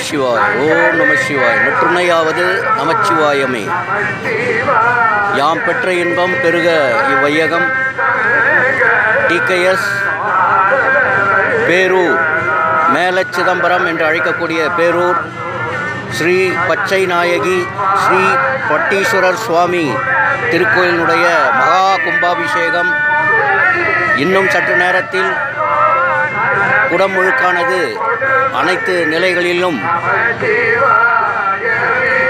சிவாய். ஓம் நம சிவாய். நற்றுணையாவது நமச்சிவாயமே. யாம் பெற்ற இன்பம் பெருக இவ்வையகம். டிகேஎஸ் பேரூர், மேல சிதம்பரம் என்று அழைக்கக்கூடிய பேரூர் ஸ்ரீ பச்சை நாயகி ஸ்ரீ பட்டீஸ்வரர் சுவாமி திருக்கோயிலினுடைய மகா கும்பாபிஷேகம் இன்னும் சற்று நேரத்தில் குடமுழுக்கானது அனைத்து நிலைகளிலும்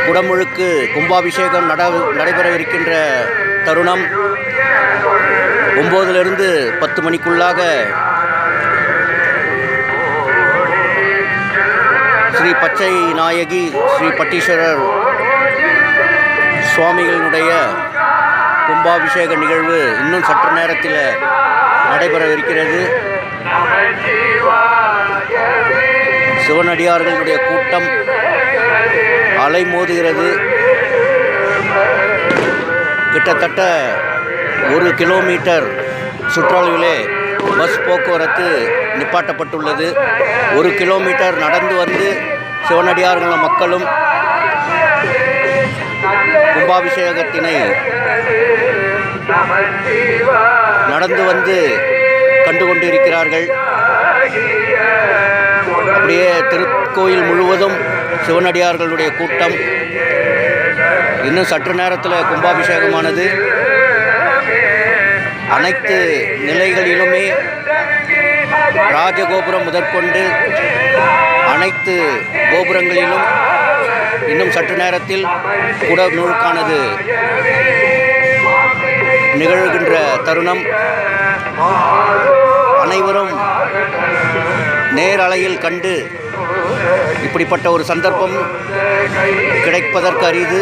குடமுழுக்கு கும்பாபிஷேகம் நடைபெறவிருக்கின்ற தருணம் 9லிருந்து 10 மணிக்குள்ளாக ஸ்ரீ பச்சை நாயகி ஸ்ரீ பட்டீஸ்வரர் சுவாமிகளினுடைய கும்பாபிஷேக நிகழ்வு இன்னும் சற்று நேரத்தில் நடைபெறவிருக்கிறது. சிவனடியார்களுடைய கூட்டம் அலைமோதுகிறது. கிட்டத்தட்ட 1 கிலோமீட்டர் சுற்றளவிலே பஸ் போக்குவரத்து நிப்பாட்டப்பட்டுள்ளது. 1 கிலோமீட்டர் நடந்து வந்து சிவனடியார்கள் மக்களும் கும்பாபிஷேகத்தினை நடந்து வந்து கண்டு கொண்டிருக்கிறார்கள். அப்படியே திருக்கோயில் முழுவதும் சிவனடியார்களுடைய கூட்டம். இன்னும் சற்று நேரத்தில் கும்பாபிஷேகமானது அனைத்து நிலைகளிலுமே ராஜகோபுரம் முதற்கொண்டு அனைத்து கோபுரங்களிலும் இன்னும் சற்று நேரத்தில் குடமுழுக்கானது நிகழ்கின்ற தருணம். அனைவரும் நேரலையில் கண்டு இப்படிப்பட்ட ஒரு சந்தர்ப்பம் கிடைப்பதற்கு அரிது.